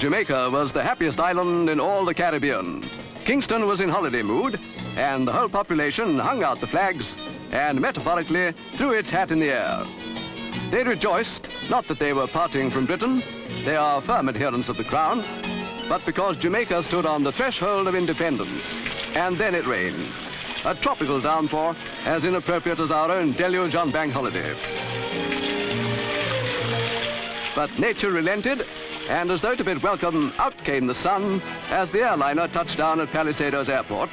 Jamaica was the happiest island in all the Caribbean. Kingston was in holiday mood, and the whole population hung out the flags and metaphorically threw its hat in the air. They rejoiced, not that they were parting from Britain, they are firm adherents of the crown, but because Jamaica stood on the threshold of independence. And then it rained. A tropical downpour, as inappropriate as our own deluge on bank holiday. But nature relented, and as though to bid welcome, out came the sun as the airliner touched down at Palisadoes Airport,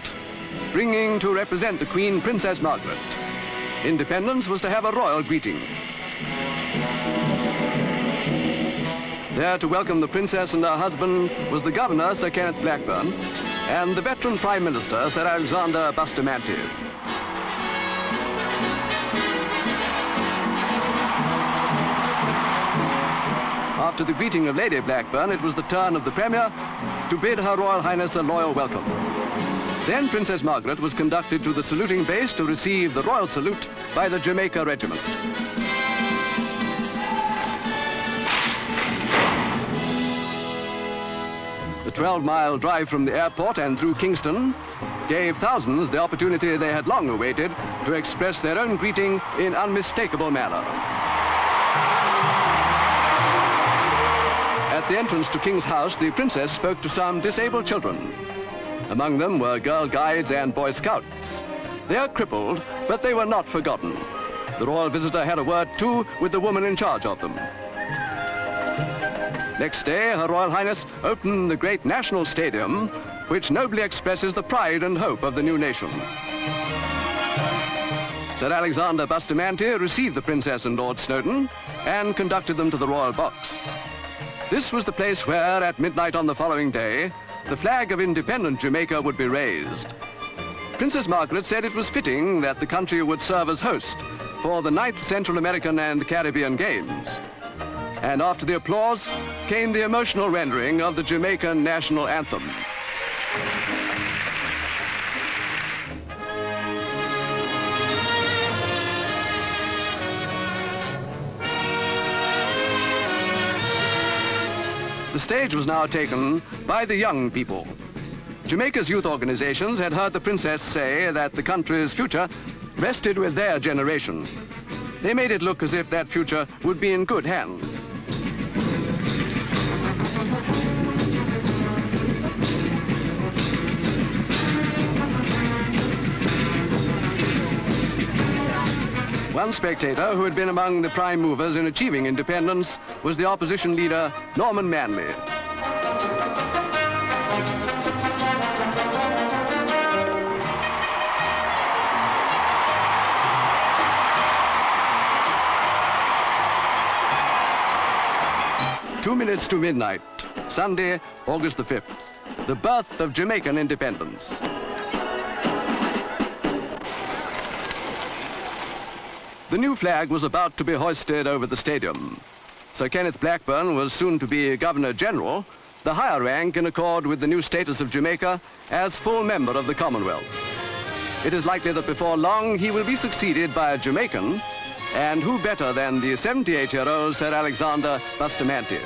bringing to represent the Queen, Princess Margaret. Independence was to have a royal greeting. There to welcome the Princess and her husband was the Governor, Sir Kenneth Blackburn, and the veteran Prime Minister, Sir Alexander Bustamante. After the greeting of Lady Blackburn, it was the turn of the Premier to bid Her Royal Highness a loyal welcome. Then Princess Margaret was conducted to the saluting base to receive the royal salute by the Jamaica Regiment. The 12-mile drive from the airport and through Kingston gave thousands the opportunity they had long awaited to express their own greeting in unmistakable manner. At the entrance to King's House, the Princess spoke to some disabled children. Among them were Girl Guides and Boy Scouts. They are crippled, but they were not forgotten. The royal visitor had a word, too, with the woman in charge of them. Next day, Her Royal Highness opened the great National Stadium, which nobly expresses the pride and hope of the new nation. Sir Alexander Bustamante received the Princess and Lord Snowdon and conducted them to the royal box. This was the place where, at midnight on the following day, the flag of independent Jamaica would be raised. Princess Margaret said it was fitting that the country would serve as host for the 9th Central American and Caribbean Games. And after the applause came the emotional rendering of the Jamaican national anthem. The stage was now taken by the young people. Jamaica's youth organizations had heard the Princess say that the country's future rested with their generation. They made it look as if that future would be in good hands. One spectator who had been among the prime movers in achieving independence was the opposition leader, Norman Manley. Two minutes to midnight, Sunday, August the 5th, the birth of Jamaican independence. The new flag was about to be hoisted over the stadium. Sir Kenneth Blackburn was soon to be Governor-General, the higher rank in accord with the new status of Jamaica as full member of the Commonwealth. It is likely that before long he will be succeeded by a Jamaican, and who better than the 78-year-old Sir Alexander Bustamante.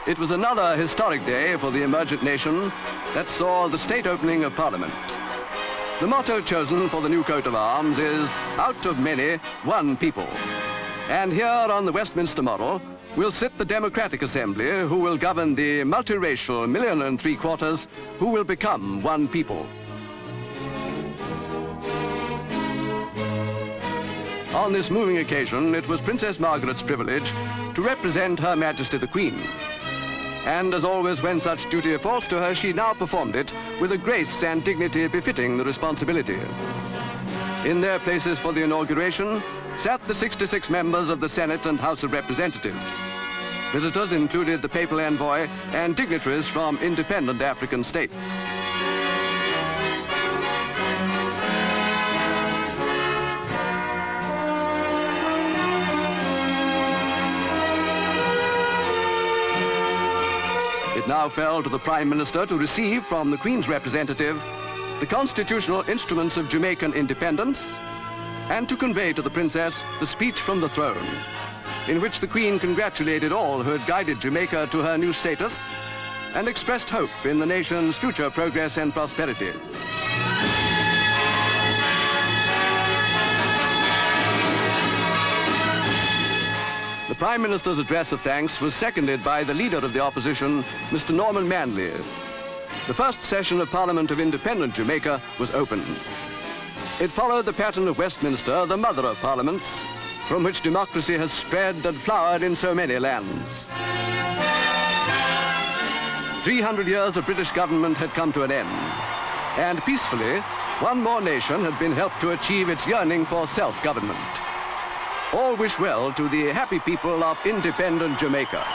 It was another historic day for the emergent nation that saw the state opening of Parliament. The motto chosen for the new coat of arms is, out of many, one people. And here on the Westminster model will sit the Democratic Assembly who will govern the multiracial 1.75 million who will become one people. On this moving occasion, it was Princess Margaret's privilege to represent Her Majesty the Queen. And as always, when such duty falls to her, she now performed it with a grace and dignity befitting the responsibility. In their places for the inauguration sat the 66 members of the Senate and House of Representatives. Visitors included the papal envoy and dignitaries from independent African states. now fell to the Prime Minister to receive from the Queen's representative the constitutional instruments of Jamaican independence and to convey to the Princess the speech from the throne, in which the Queen congratulated all who had guided Jamaica to her new status and expressed hope in the nation's future progress and prosperity. The Prime Minister's address of thanks was seconded by the leader of the opposition, Mr. Norman Manley. The first session of Parliament of independent Jamaica was opened. It followed the pattern of Westminster, the mother of parliaments, from which democracy has spread and flowered in so many lands. 300 years of British government had come to an end, and peacefully, one more nation had been helped to achieve its yearning for self-government. All wish well to the happy people of independent Jamaica.